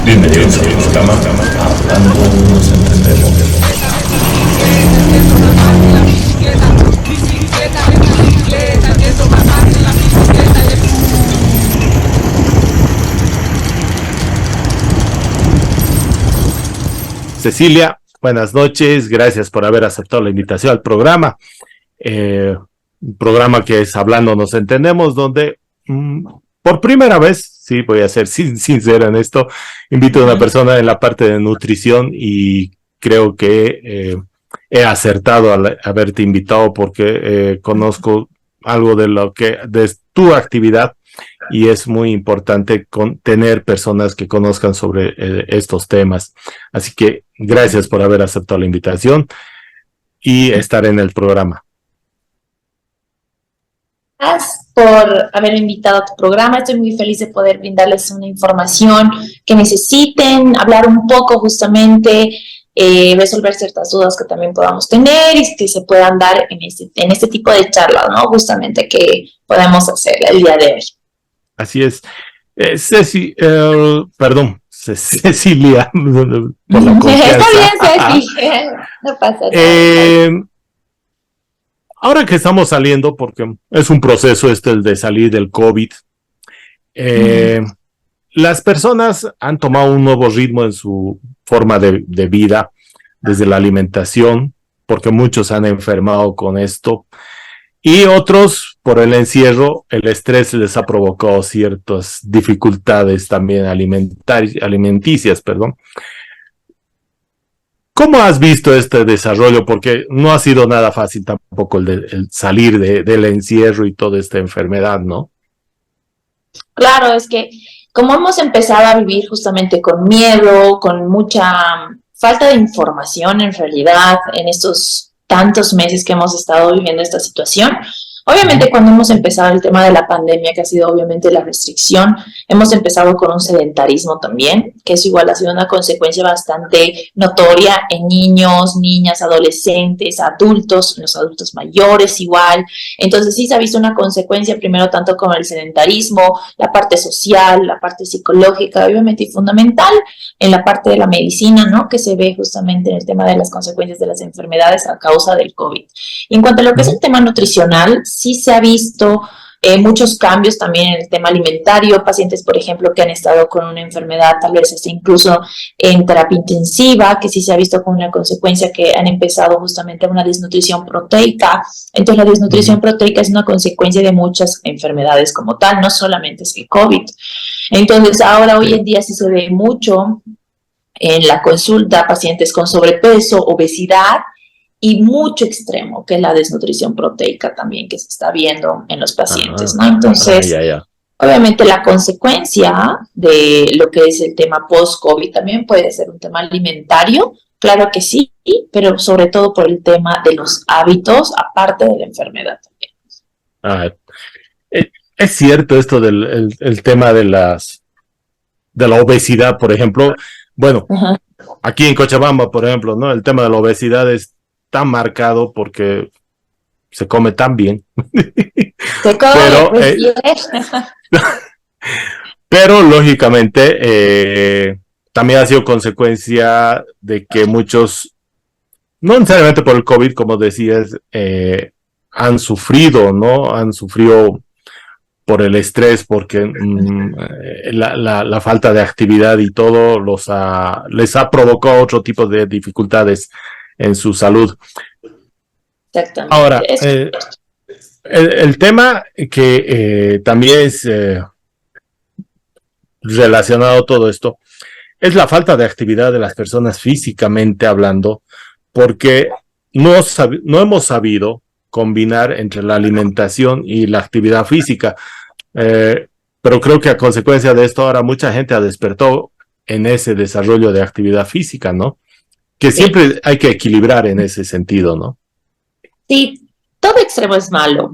Bienvenidos al programa Hablando nos entendemos. Cecilia, buenas noches, gracias por haber aceptado la invitación al programa. Un programa que es Hablando nos entendemos, donde por primera vez, sí, voy a ser sincero en esto, invito a una persona en la parte de nutrición y creo que he acertado al haberte invitado porque conozco algo de tu actividad y es muy importante tener personas que conozcan sobre estos temas. Así que gracias por haber aceptado la invitación y estar en el programa. Gracias por haberme invitado a tu programa. Estoy muy feliz de poder brindarles una información que necesiten, hablar un poco justamente, resolver ciertas dudas que también podamos tener y que se puedan dar en este tipo de charlas, ¿no? Justamente que podemos hacer el día de hoy. Así es. Cecilia, por la confianza. Está bien, Ceci, no pasa nada. Ahora que estamos saliendo, porque es un proceso el de salir del COVID, las personas han tomado un nuevo ritmo en su forma de vida, desde la alimentación, porque muchos han enfermado con esto, y otros, por el encierro, el estrés les ha provocado ciertas dificultades también alimenticias, perdón. ¿Cómo has visto este desarrollo? Porque no ha sido nada fácil tampoco el salir del encierro y toda esta enfermedad, ¿no? Claro, es que como hemos empezado a vivir justamente con miedo, con mucha falta de información en realidad en estos tantos meses que hemos estado viviendo esta situación. Obviamente cuando hemos empezado el tema de la pandemia, que ha sido obviamente la restricción, hemos empezado con un sedentarismo también, que eso igual ha sido una consecuencia bastante notoria en niños, niñas, adolescentes, adultos, los adultos mayores igual. Entonces sí se ha visto una consecuencia primero tanto con el sedentarismo, la parte social, la parte psicológica, obviamente y fundamental en la parte de la medicina, ¿no? Que se ve justamente en el tema de las consecuencias de las enfermedades a causa del COVID. Y en cuanto a lo que es el tema nutricional, sí se ha visto muchos cambios también en el tema alimentario, pacientes, por ejemplo, que han estado con una enfermedad, tal vez hasta incluso en terapia intensiva, que sí se ha visto con una consecuencia que han empezado justamente una desnutrición proteica. Entonces, la desnutrición proteica es una consecuencia de muchas enfermedades como tal, no solamente es el COVID. Entonces, ahora, hoy en día, sí se ve mucho en la consulta pacientes con sobrepeso, obesidad, y mucho extremo, que es la desnutrición proteica también que se está viendo en los pacientes, ¿no? Entonces, obviamente la consecuencia de lo que es el tema post-COVID también puede ser un tema alimentario, claro que sí, pero sobre todo por el tema de los hábitos, aparte de la enfermedad también. Es cierto esto del el tema de la obesidad, por ejemplo. Bueno, aquí en Cochabamba, por ejemplo, ¿no? El tema de la obesidad es tan marcado porque se come tan bien. Se come, pero lógicamente también ha sido consecuencia de que muchos, no necesariamente por el COVID, como decías, han sufrido, ¿no? Han sufrido por el estrés, porque la falta de actividad y todo les ha provocado otro tipo de dificultades en su salud. Exactamente. Ahora, el tema que también es relacionado a todo esto es la falta de actividad de las personas físicamente hablando, porque no hemos sabido combinar entre la alimentación y la actividad física. Pero creo que a consecuencia de esto ahora mucha gente ha despertado en ese desarrollo de actividad física, ¿no? Que siempre hay que equilibrar en ese sentido, ¿no? Sí, todo extremo es malo,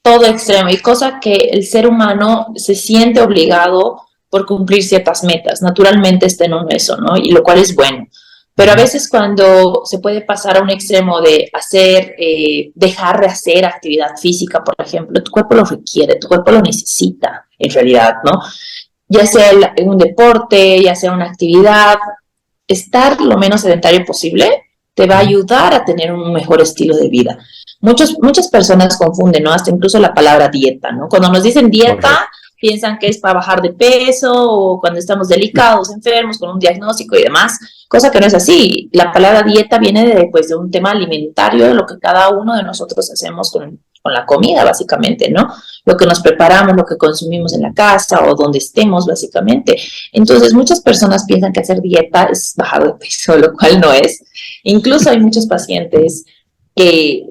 todo extremo, y cosa que el ser humano se siente obligado por cumplir ciertas metas. Naturalmente está en eso, ¿no? Y lo cual es bueno. Pero a veces cuando se puede pasar a un extremo de dejar de hacer actividad física, por ejemplo, tu cuerpo lo requiere, tu cuerpo lo necesita, en realidad, ¿no? ya sea en un deporte, ya sea una actividad, estar lo menos sedentario posible te va a ayudar a tener un mejor estilo de vida. Muchas personas confunden, ¿no? Hasta incluso la palabra dieta, ¿no? Cuando nos dicen dieta, piensan que es para bajar de peso o cuando estamos delicados, enfermos, con un diagnóstico y demás, cosa que no es así. La palabra dieta viene de un tema alimentario, de lo que cada uno de nosotros hacemos con la comida, básicamente, ¿no? Lo que nos preparamos, lo que consumimos en la casa o donde estemos, básicamente. Entonces, muchas personas piensan que hacer dieta es bajar de peso, lo cual no es. Incluso hay muchos pacientes que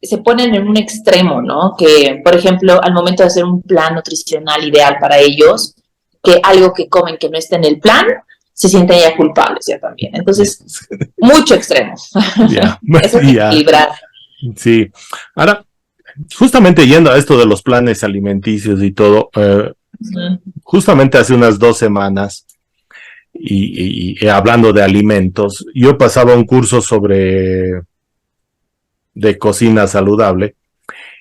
se ponen en un extremo, ¿no? Que, por ejemplo, al momento de hacer un plan nutricional ideal para ellos, que algo que comen que no esté en el plan, se sienten ya culpables ya también. Entonces, mucho extremo. Ya, Eso es equilibrar. Sí. Ahora, justamente yendo a esto de los planes alimenticios y todo, justamente hace unas 2 semanas, y hablando de alimentos, yo pasaba un curso de cocina saludable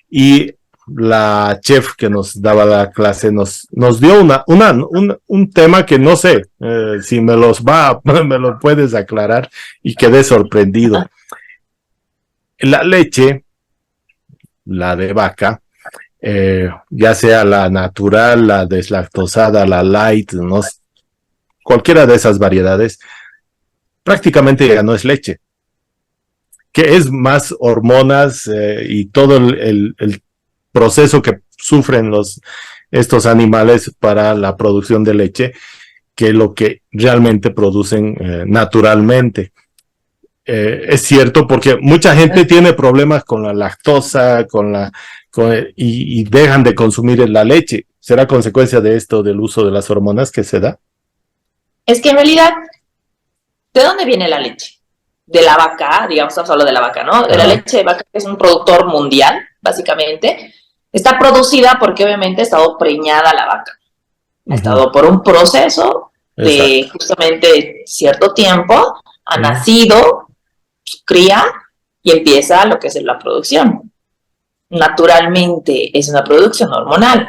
y la chef que nos daba la clase nos dio un tema que no sé si me lo puedes aclarar, y quedé sorprendido. La leche, la de vaca, ya sea la natural, la deslactosada, la light, no, cualquiera de esas variedades, prácticamente ya no es leche, que es más hormonas y todo el proceso que sufren estos animales para la producción de leche, que lo que realmente producen naturalmente. Es cierto, porque mucha gente tiene problemas con la lactosa, y dejan de consumir la leche. ¿Será consecuencia de esto, del uso de las hormonas que se da? Es que en realidad, ¿de dónde viene la leche? De la vaca, digamos, estamos hablando de la vaca, ¿no? De la leche de vaca, que es un productor mundial, básicamente. Está producida porque obviamente ha estado preñada la vaca. Ha estado por un proceso de justamente cierto tiempo, ha nacido, cría y empieza lo que es la producción. Naturalmente es una producción hormonal.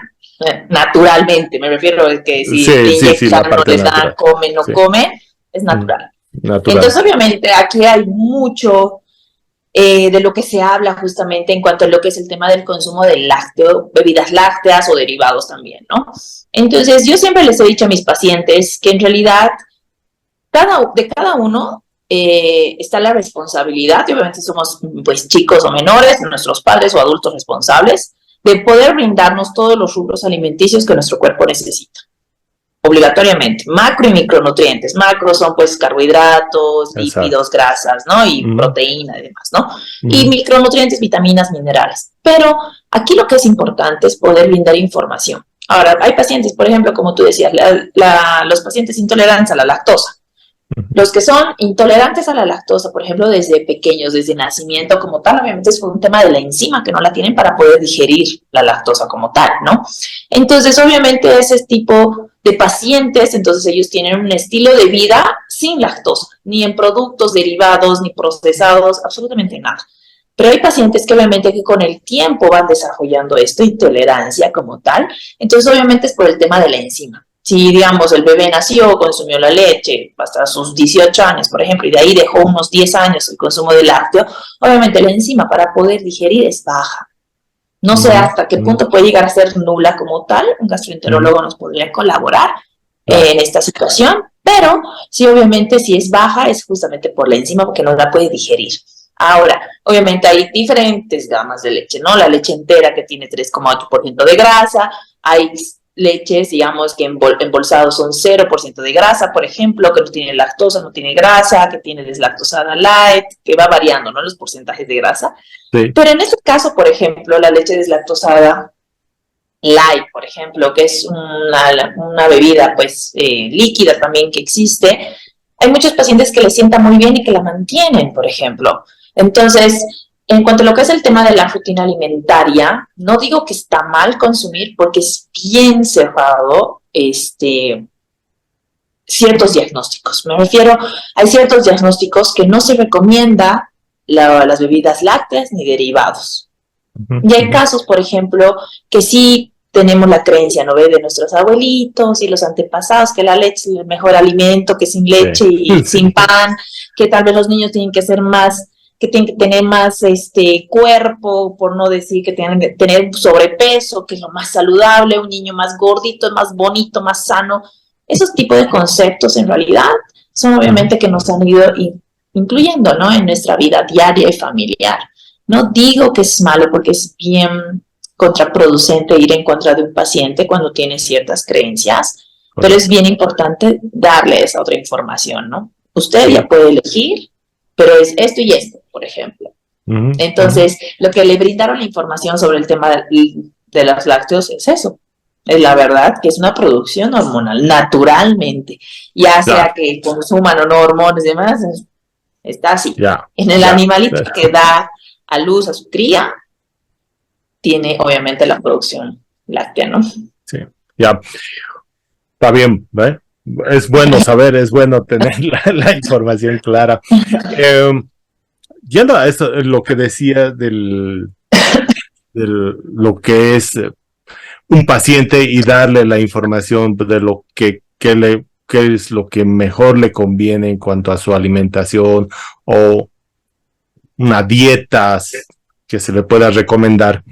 Naturalmente, me refiero a que si le inyectan, no les dan, comen, no comen, es natural. Entonces, obviamente, aquí hay mucho de lo que se habla justamente en cuanto a lo que es el tema del consumo de lácteo, bebidas lácteas o derivados también, ¿no? Entonces, yo siempre les he dicho a mis pacientes que en realidad de cada uno está la responsabilidad, y obviamente somos pues chicos o menores, nuestros padres o adultos responsables, de poder brindarnos todos los rubros alimenticios que nuestro cuerpo necesita. Obligatoriamente, macro y micronutrientes. Macro son pues carbohidratos, lípidos, grasas, ¿no? Y proteína y demás, ¿no? Y micronutrientes, vitaminas, minerales. Pero aquí lo que es importante es poder brindar información. Ahora, hay pacientes, por ejemplo, como tú decías, los pacientes intolerantes a la lactosa. Los que son intolerantes a la lactosa, por ejemplo, desde pequeños, desde nacimiento como tal, obviamente es un tema de la enzima que no la tienen para poder digerir la lactosa como tal, ¿no? Entonces, obviamente, ese tipo de pacientes, entonces ellos tienen un estilo de vida sin lactosa, ni en productos derivados, ni procesados, absolutamente nada. Pero hay pacientes que obviamente que con el tiempo van desarrollando esta intolerancia como tal, entonces obviamente es por el tema de la enzima. Si, digamos, el bebé nació, consumió la leche hasta sus 18 años, por ejemplo, y de ahí dejó unos 10 años el consumo de lácteo, obviamente la enzima para poder digerir es baja. No sé hasta qué punto puede llegar a ser nula como tal, un gastroenterólogo nos podría colaborar en esta situación, pero sí, obviamente, si es baja es justamente por la enzima porque no la puede digerir. Ahora, obviamente hay diferentes gamas de leche, ¿no? La leche entera que tiene 3,8% de grasa, hay leches, digamos, que embolsados son 0% de grasa, por ejemplo, que no tiene lactosa, no tiene grasa, que tiene deslactosada light, que va variando, ¿no? Los porcentajes de grasa. Sí. Pero en este caso, por ejemplo, la leche deslactosada light, por ejemplo, que es una bebida, pues, líquida también que existe, hay muchos pacientes que le sientan muy bien y que la mantienen, por ejemplo. Entonces, en cuanto a lo que es el tema de la rutina alimentaria, no digo que está mal consumir porque es bien cerrado ciertos diagnósticos. Me refiero, hay ciertos diagnósticos que no se recomienda las bebidas lácteas ni derivados. Y hay casos, por ejemplo, que sí tenemos la creencia, ¿no ve? De nuestros abuelitos y los antepasados, que la leche es el mejor alimento, que sin leche y sin pan, que tal vez los niños tienen que ser más, que tienen que tener más cuerpo, por no decir que tienen que tener sobrepeso, que es lo más saludable, un niño más gordito, más bonito, más sano. Esos tipos de conceptos en realidad son obviamente que nos han ido incluyendo, ¿no? En nuestra vida diaria y familiar. No digo que es malo porque es bien contraproducente ir en contra de un paciente cuando tiene ciertas creencias, pero es bien importante darle esa otra información, ¿no? Usted ya puede elegir, pero es esto y esto, por ejemplo. Entonces, lo que le brindaron la información sobre el tema de los lácteos es eso. Es la verdad que es una producción hormonal, naturalmente. Ya sea que consuman o no hormonas y demás, está así. En el animalito que da a luz a su cría, tiene obviamente la producción láctea, ¿no? Sí, ya. Está bien, ¿ve? Es bueno saber, es bueno tener la información clara. Yendo a esto, lo que decía del lo que es un paciente y darle la información de lo qué es lo que mejor le conviene en cuanto a su alimentación o una dieta que se le pueda recomendar.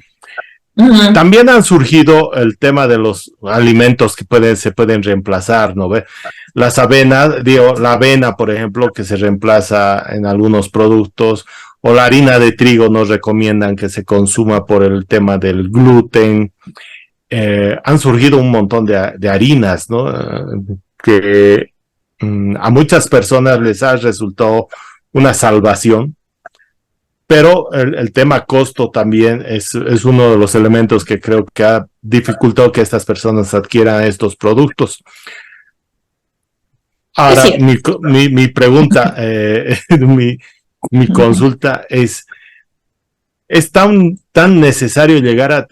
También han surgido el tema de los alimentos que se pueden reemplazar, ¿no ve? Las avenas, la avena, por ejemplo, que se reemplaza en algunos productos, o la harina de trigo nos recomiendan que se consuma por el tema del gluten. Han surgido un montón de harinas, ¿no? Que a muchas personas les ha resultado una salvación. Pero el tema costo también es uno de los elementos que creo que ha dificultado que estas personas adquieran estos productos. Ahora, mi pregunta, mi consulta ¿es tan necesario llegar a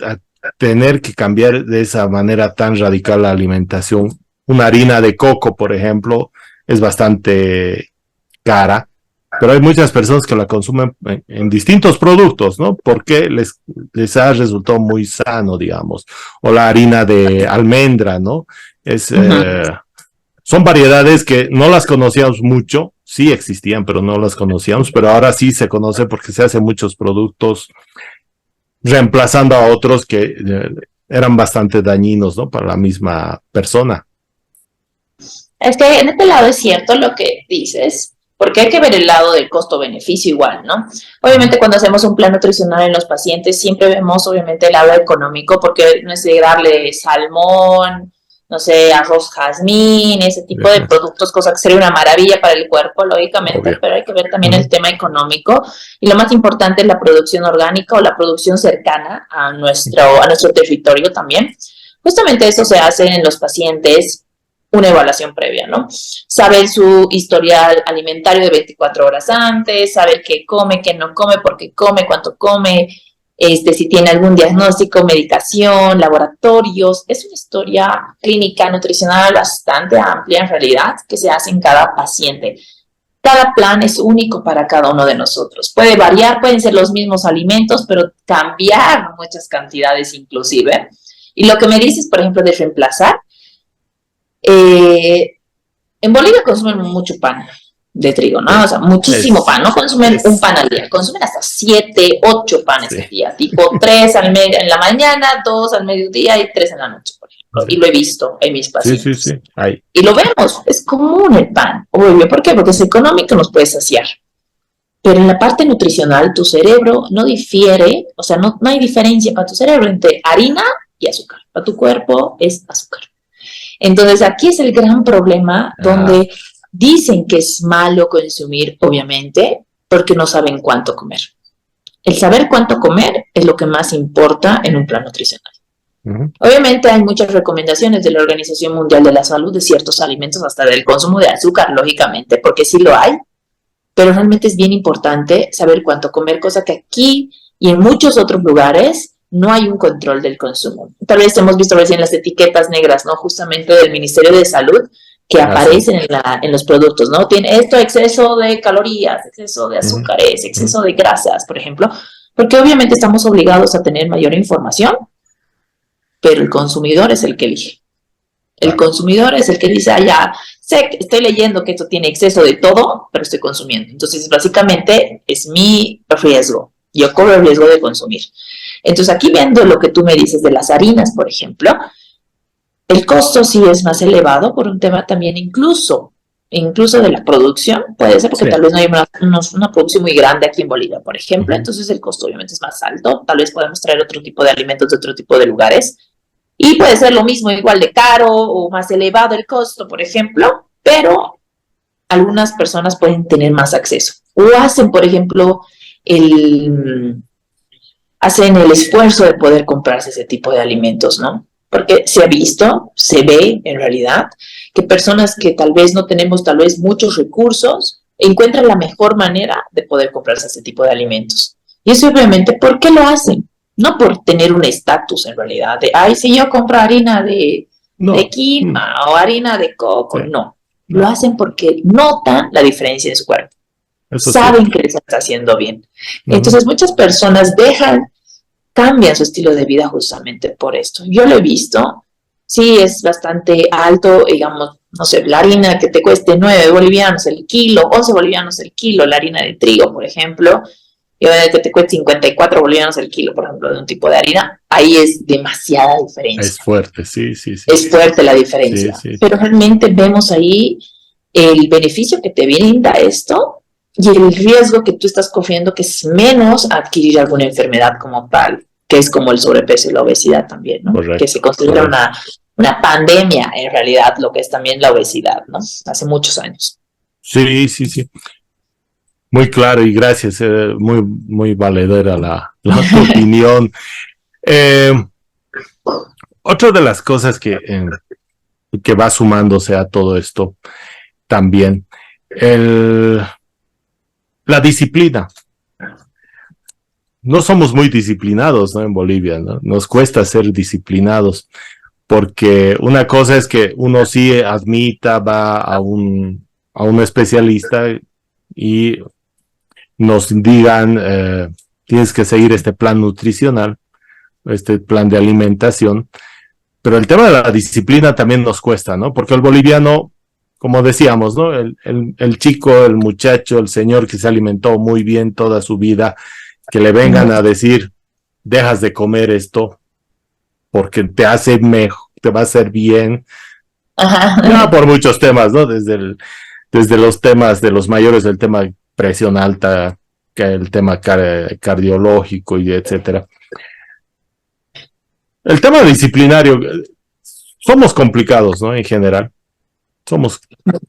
tener que cambiar de esa manera tan radical la alimentación? Una harina de coco, por ejemplo, es bastante cara. Pero hay muchas personas que la consumen en distintos productos, ¿no? Porque les ha resultado muy sano, digamos. O la harina de almendra, ¿no? Son variedades que no las conocíamos mucho. Sí existían, pero no las conocíamos. Pero ahora sí se conoce porque se hacen muchos productos reemplazando a otros que eran bastante dañinos, ¿no? Para la misma persona. Es que en este lado es cierto lo que dices, porque hay que ver el lado del costo-beneficio igual, ¿no? Obviamente cuando hacemos un plan nutricional en los pacientes siempre vemos obviamente el lado económico, porque no es de darle salmón, no sé, arroz jazmín, ese tipo de productos, cosa que sería una maravilla para el cuerpo, lógicamente, pero hay que ver también el tema económico, y lo más importante es la producción orgánica o la producción cercana a nuestro territorio también. Justamente eso se hace en los pacientes, una evaluación previa, ¿no? Saber su historial alimentario de 24 horas antes, saber qué come, qué no come, por qué come, cuánto come, si tiene algún diagnóstico, medicación, laboratorios. Es una historia clínica nutricional bastante amplia en realidad que se hace en cada paciente. Cada plan es único para cada uno de nosotros. Puede variar, pueden ser los mismos alimentos, pero cambiar muchas cantidades inclusive. Y lo que me dices, por ejemplo, de reemplazar, en Bolivia consumen mucho pan de trigo, ¿no? O sea, muchísimo pan, no consumen un pan al día, consumen hasta 7, 8 panes al día, tipo 3 en la mañana, 2 al mediodía y 3 en la noche, por ejemplo. Y lo he visto en mis pacientes. Sí. Ahí. Y lo vemos, es común el pan, obvio. ¿Por qué? Porque es económico, nos puede saciar. Pero en la parte nutricional, tu cerebro no difiere, o sea, no hay diferencia para tu cerebro entre harina y azúcar. Para tu cuerpo es azúcar. Entonces, aquí es el gran problema donde dicen que es malo consumir, obviamente, porque no saben cuánto comer. El saber cuánto comer es lo que más importa en un plan nutricional. Obviamente hay muchas recomendaciones de la Organización Mundial de la Salud de ciertos alimentos, hasta del consumo de azúcar, lógicamente, porque sí lo hay, pero realmente es bien importante saber cuánto comer, cosa que aquí y en muchos otros lugares no hay un control del consumo. Tal vez hemos visto recién las etiquetas negras, ¿no? Justamente del Ministerio de Salud, que aparecen en los productos, ¿no? Tiene esto, exceso de calorías, exceso de azúcares, exceso de grasas, por ejemplo, porque obviamente estamos obligados a tener mayor información, pero el consumidor es el que elige. El consumidor es el que dice, ya, sé que estoy leyendo que esto tiene exceso de todo, pero estoy consumiendo. Entonces, básicamente, es mi riesgo. Yo corro el riesgo de consumir. Entonces, aquí viendo lo que tú me dices de las harinas, por ejemplo, el costo sí es más elevado por un tema también incluso de la producción, puede ser porque tal vez no hay una producción muy grande aquí en Bolivia, por ejemplo, entonces el costo obviamente es más alto, tal vez podemos traer otro tipo de alimentos de otro tipo de lugares, y puede ser lo mismo, igual de caro o más elevado el costo, por ejemplo, pero algunas personas pueden tener más acceso, o hacen, por ejemplo, hacen el esfuerzo de poder comprarse ese tipo de alimentos, ¿no? Porque se ha visto, se ve en realidad, que personas que tal vez no tenemos tal vez muchos recursos, encuentran la mejor manera de poder comprarse ese tipo de alimentos. Y eso obviamente, ¿por qué lo hacen? No por tener un estatus en realidad, de, ay, si yo compro harina de quinoa o harina de coco, no. Lo hacen porque notan la diferencia en su cuerpo. Saben que les está haciendo bien. Entonces muchas personas cambian su estilo de vida justamente por esto. Yo lo he visto, sí es bastante alto, digamos, no sé, la harina que te cueste 9 bolivianos el kilo, 11 bolivianos el kilo, la harina de trigo, por ejemplo, y que te cueste 54 bolivianos el kilo, por ejemplo, de un tipo de harina, ahí es demasiada diferencia. Es fuerte, sí. Es fuerte la diferencia, sí. Pero realmente vemos ahí el beneficio que te brinda esto y el riesgo que tú estás corriendo, que es menos adquirir alguna enfermedad como tal, que es como el sobrepeso y la obesidad también, ¿no? Correcto, que se considera una pandemia, en realidad, lo que es también la obesidad, ¿no? Hace muchos años. Sí. Muy claro y gracias, muy valedera tu opinión. Otra de las cosas que va sumándose a todo esto también, la disciplina. No somos muy disciplinados, ¿no? En Bolivia, ¿no? Nos cuesta ser disciplinados, porque una cosa es que uno sí admita, va a un especialista y nos digan, tienes que seguir este plan nutricional, este plan de alimentación, pero el tema de la disciplina también nos cuesta, ¿no? Porque el boliviano, como decíamos, ¿no? El chico, el muchacho, el señor que se alimentó muy bien toda su vida, que le vengan a decir, dejas de comer esto porque te hace mejor, te va a hacer bien. Ya por muchos temas, ¿no? Desde los temas de los mayores, el tema de presión alta, el tema cardiológico y etcétera. El tema disciplinario, somos complicados, ¿no? En general.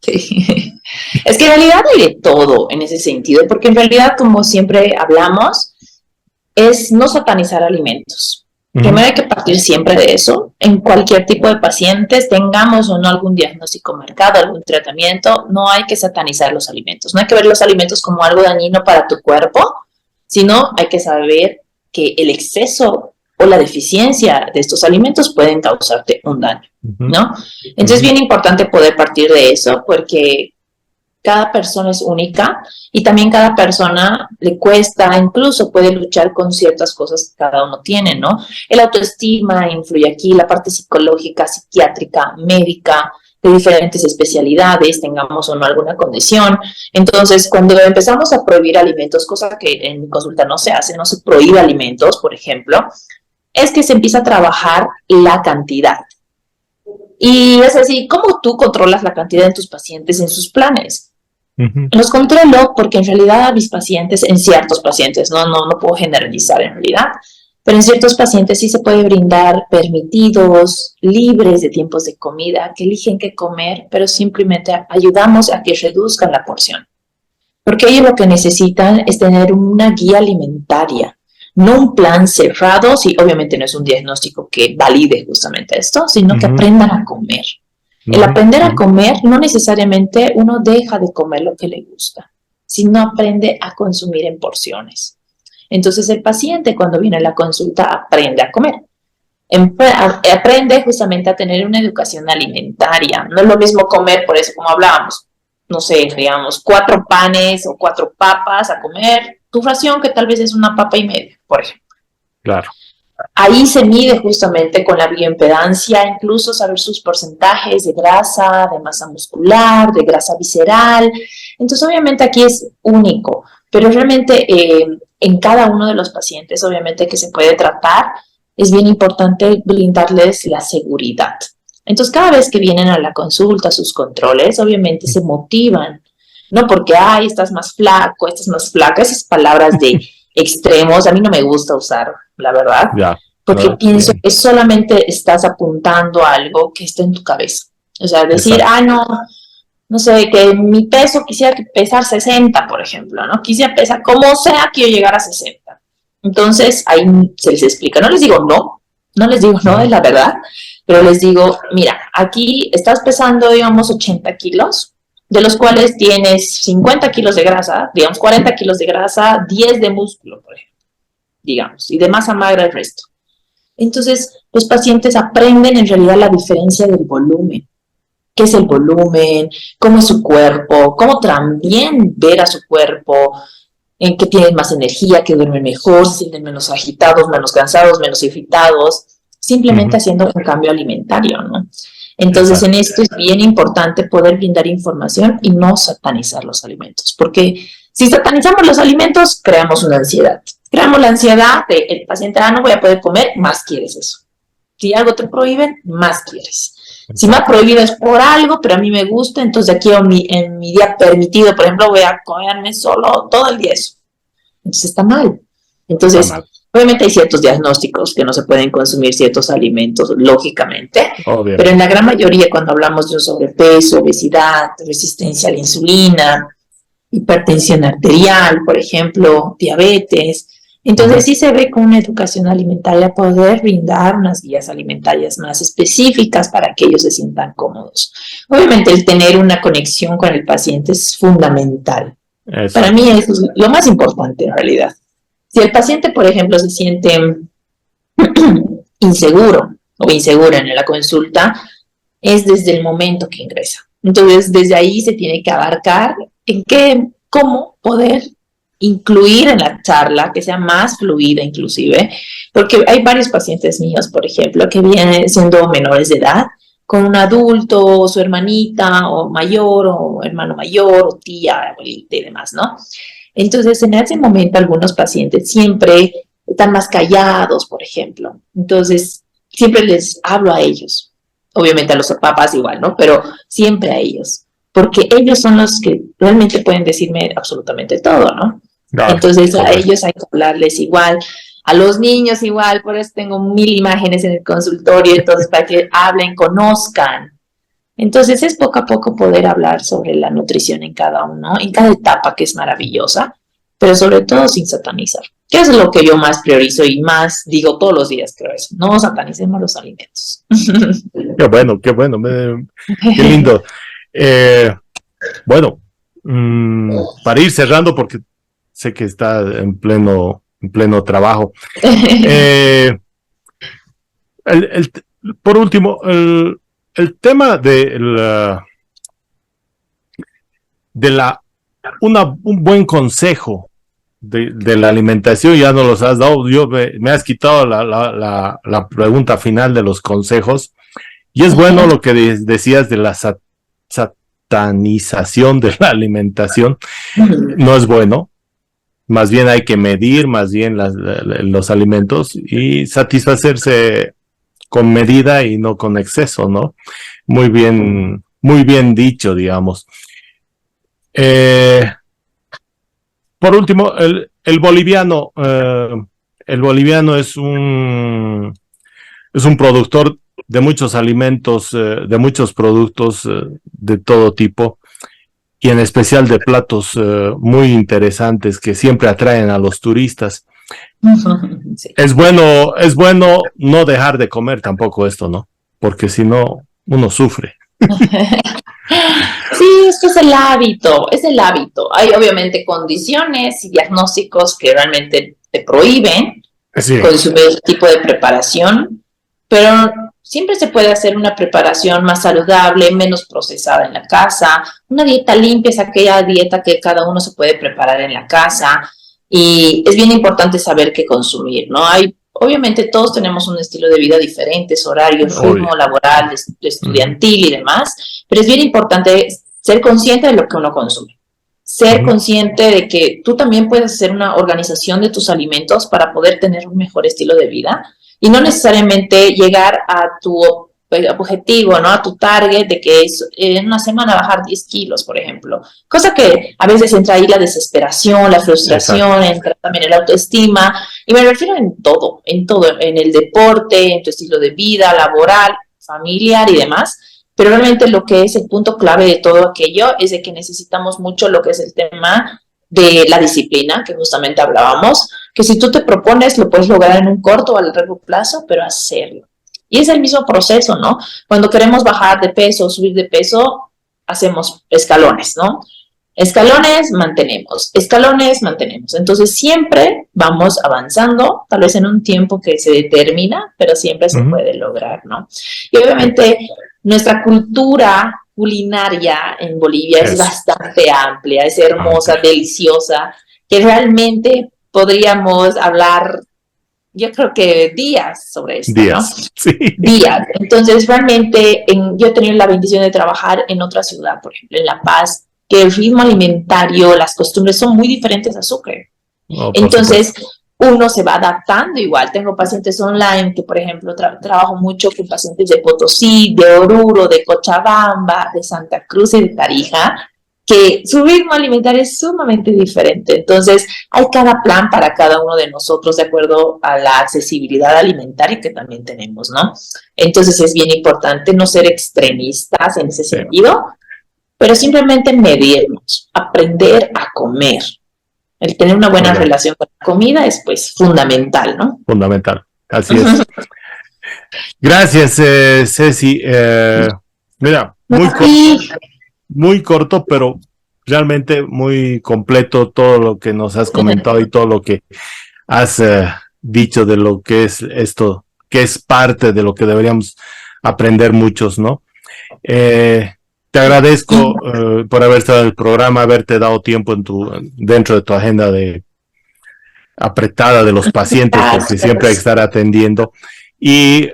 Sí. Es que en realidad hay de todo en ese sentido, porque en realidad, como siempre hablamos, es no satanizar alimentos. Primero hay que partir siempre de eso. En cualquier tipo de pacientes, tengamos o no algún diagnóstico marcado, algún tratamiento, no hay que satanizar los alimentos. No hay que ver los alimentos como algo dañino para tu cuerpo, sino hay que saber que el exceso o la deficiencia de estos alimentos pueden causarte un daño, ¿no? Entonces es bien importante poder partir de eso, porque cada persona es única y también cada persona le cuesta, incluso puede luchar con ciertas cosas que cada uno tiene, ¿no? El autoestima influye aquí, la parte psicológica, psiquiátrica, médica, de diferentes especialidades, tengamos o no alguna condición. Entonces, cuando empezamos a prohibir alimentos, cosa que en mi consulta no se hace, no se prohíbe alimentos, por ejemplo, es que se empieza a trabajar la cantidad. Y es así, ¿cómo tú controlas la cantidad de tus pacientes en sus planes? Los controlo porque en realidad a mis pacientes, en ciertos pacientes, no puedo generalizar en realidad, pero en ciertos pacientes sí se puede brindar permitidos, libres de tiempos de comida, que eligen qué comer, pero simplemente ayudamos a que reduzcan la porción. Porque ellos lo que necesitan es tener una guía alimentaria, no un plan cerrado, si obviamente no es un diagnóstico que valide justamente esto, sino que aprendan a comer. El aprender a comer, no necesariamente uno deja de comer lo que le gusta, sino aprende a consumir en porciones. Entonces el paciente cuando viene a la consulta aprende a comer, aprende justamente a tener una educación alimentaria. No es lo mismo comer, por eso como hablábamos, no sé, digamos, 4 panes o 4 papas a comer, tu ración que tal vez es una papa y media, por ejemplo. Claro. ahí se mide justamente con la bioimpedancia, incluso saber sus porcentajes de grasa, de masa muscular, de grasa visceral. Entonces, obviamente aquí es único, pero realmente en cada uno de los pacientes, obviamente que se puede tratar, es bien importante brindarles la seguridad. Entonces, cada vez que vienen a la consulta, sus controles, obviamente se motivan, no porque, ay, estás más flaco, estás más flaca, esas palabras de extremos, a mí no me gusta usar, la verdad, Ya. porque Ah, pienso bien. que solamente estás apuntando a algo que está en tu cabeza. O sea, decir, Exacto. no sé, que mi peso quisiera pesar 60, por ejemplo, ¿no? Quisiera pesar, como sea, quiero llegar a 60. Entonces, ahí se les explica. No les digo no les digo no, es la verdad, pero les digo, mira, aquí estás pesando, digamos, 80 kilos, de los cuales tienes 50 kilos de grasa, digamos, 40 kilos de grasa, 10 de músculo, por ejemplo, digamos, y de masa magra el resto. Entonces, los pacientes aprenden en realidad la diferencia del volumen. ¿Qué es el volumen? ¿Cómo es su cuerpo? ¿Cómo también ver a su cuerpo? ¿En qué tienen más energía? ¿Que duermen mejor? ¿Se sienten menos agitados, menos cansados, menos irritados? Simplemente Ujú. haciendo un cambio alimentario, ¿no? Entonces, en Exacto. esto es bien importante poder brindar información y no satanizar los alimentos, porque si satanizamos los alimentos, creamos una ansiedad. Creamos la ansiedad de el paciente, no voy a poder comer, más quieres eso. Si algo te prohíben, más quieres. Si me ha Exacto. prohibido es por algo, pero a mí me gusta, entonces aquí en mi día permitido, por ejemplo, voy a comerme solo todo el día eso. Entonces está mal. Está Entonces, mal. obviamente hay ciertos diagnósticos que no se pueden consumir ciertos alimentos, lógicamente, pero en la Obviamente. gran mayoría cuando hablamos de un sobrepeso, obesidad, resistencia a la insulina, hipertensión arterial, por ejemplo, diabetes. Entonces Ujú. sí se ve con una educación alimentaria poder brindar unas guías alimentarias más específicas para que ellos se sientan cómodos. Obviamente el tener una conexión con el paciente es fundamental. Para mí Exacto. es lo más importante en realidad. Si el paciente, por ejemplo, se siente inseguro o insegura en la consulta, es desde el momento que ingresa. Entonces, desde ahí se tiene que abarcar en qué, cómo poder incluir en la charla, que sea más fluida inclusive, porque hay varios pacientes míos, por ejemplo, que vienen siendo menores de edad, con un adulto, o su hermanita, o mayor, o hermano mayor, o tía, abuelita y demás, ¿no? Entonces, en ese momento, algunos pacientes siempre están más callados, por ejemplo. Entonces, siempre les hablo a ellos. Obviamente a los papás igual, ¿no? Pero siempre a ellos. Porque ellos son los que realmente pueden decirme absolutamente todo, ¿no? Claro. Entonces, a Correcto. ellos hay que hablarles igual. A los niños igual, por eso tengo 1000 imágenes en el consultorio, entonces para que hablen, conozcan. Entonces es poco a poco poder hablar sobre la nutrición en cada uno, en cada etapa que es maravillosa, pero sobre todo sin satanizar. Que es lo que yo más priorizo y más digo todos los días, creo eso. No satanicemos los alimentos. Qué bueno, qué bueno. Qué lindo. Eh, bueno, para ir cerrando, porque sé que está en pleno trabajo. Eh, el, el, por último, el tema de un buen consejo de la alimentación, ya nos los has dado. Me has quitado la pregunta final de los consejos. Y es bueno lo que decías de la satanización de la alimentación. No es bueno. Más bien hay que medir más bien los alimentos y satisfacerse con medida y no con exceso, ¿no? Muy bien dicho, digamos. Eh, por último, el boliviano es un productor de muchos alimentos, de muchos productos de todo tipo y en especial de platos muy interesantes que siempre atraen a los turistas. Sí. Es bueno no dejar de comer tampoco esto, ¿no? Porque si no, uno sufre. Sí, esto es el hábito, es el hábito. Hay obviamente condiciones y diagnósticos que realmente te prohíben Sí, consumir este tipo de preparación, pero siempre se puede hacer una preparación más saludable, menos procesada en la casa. Una dieta limpia es aquella dieta que cada uno se puede preparar en la casa y es bien importante saber qué consumir, ¿no? Hay Obviamente todos tenemos un estilo de vida diferente, horario, ritmo laboral, estudiantil y demás, pero es bien importante ser consciente de lo que uno consume. Ser consciente de que tú también puedes hacer una organización de tus alimentos para poder tener un mejor estilo de vida y no necesariamente llegar a tu objetivo, ¿no? A tu target de que es en una semana bajar 10 kilos, por ejemplo. Cosa que a veces entra ahí la desesperación, la frustración, entra también el autoestima. Y me refiero en todo, en el deporte, en tu estilo de vida, laboral, familiar y demás. Pero realmente lo que es el punto clave de todo aquello es de que necesitamos mucho lo que es el tema de la disciplina, que justamente hablábamos, que si tú te propones lo puedes lograr en un corto o a largo plazo, pero hacerlo. Y es el mismo proceso, ¿no? Cuando queremos bajar de peso o subir de peso, hacemos escalones, ¿no? Escalones, mantenemos. Escalones, mantenemos. Entonces siempre vamos avanzando, tal vez en un tiempo que se determina, pero siempre se puede lograr, ¿no? Y obviamente nuestra cultura culinaria en Bolivia es bastante amplia, es hermosa, deliciosa, que realmente podríamos hablar, yo creo que días sobre esto, ¿no? Sí. Días. Entonces, realmente, yo he tenido la bendición de trabajar en otra ciudad, por ejemplo, en La Paz, que el ritmo alimentario, las costumbres son muy diferentes a Sucre. Entonces, uno se va adaptando igual. Tengo pacientes online que, por ejemplo, trabajo mucho con pacientes de Potosí, de Oruro, de Cochabamba, de Santa Cruz y de Tarija, que su ritmo alimentario es sumamente diferente. Entonces, hay cada plan para cada uno de nosotros de acuerdo a la accesibilidad alimentaria que también tenemos, ¿no? Entonces, es bien importante no ser extremistas en ese sentido, pero simplemente medirnos, aprender a comer. El tener una buena relación con la comida es, pues, fundamental, ¿no? Fundamental, así es. Gracias, Ceci. Mira, muy corto, pero realmente muy completo todo lo que nos has comentado y todo lo que has dicho de lo que es esto, que es parte de lo que deberíamos aprender muchos, ¿no? Te agradezco por haber estado en el programa, haberte dado tiempo dentro de tu agenda apretada de los pacientes, porque siempre hay que estar atendiendo. Y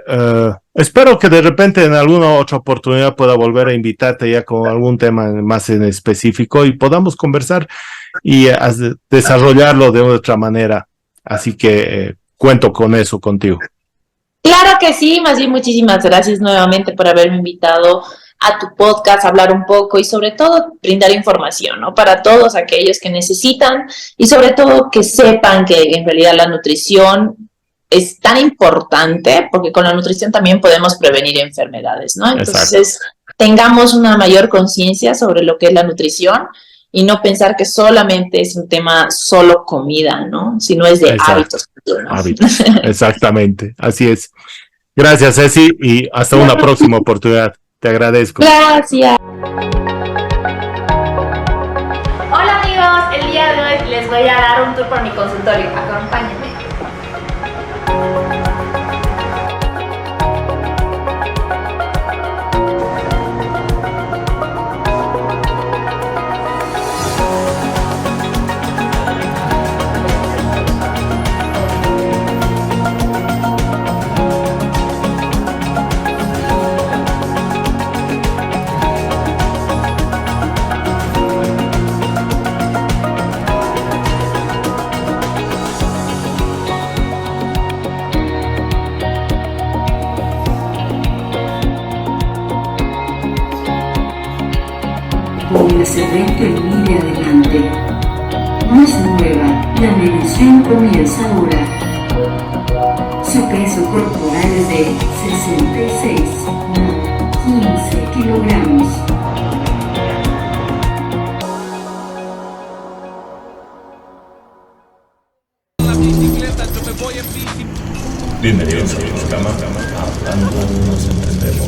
espero que de repente en alguna otra oportunidad pueda volver a invitarte ya con algún tema más en específico y podamos conversar y desarrollarlo de otra manera. Así que cuento con eso contigo. Claro que sí, más bien muchísimas gracias nuevamente por haberme invitado a tu podcast, hablar un poco y sobre todo brindar información, ¿no? Para todos aquellos que necesitan y sobre todo que sepan que en realidad la nutrición es tan importante porque con la nutrición también podemos prevenir enfermedades, ¿no? Entonces, tengamos una mayor conciencia sobre lo que es la nutrición y no pensar que solamente es un tema solo comida, ¿no? Sino es de hábitos, ¿no? Hábitos, exactamente, así es. Gracias, Ceci, y hasta una próxima oportunidad. Te agradezco. Gracias. Hola amigos, el día de hoy les voy a dar un tour por mi consultorio. Acompáñenme. Con ese reto y mire adelante. No se mueva, la medición comienza ahora. Su peso corporal es de 66,15 kilogramos. Bienvenidos a tu programa, Hablando nos entendemos.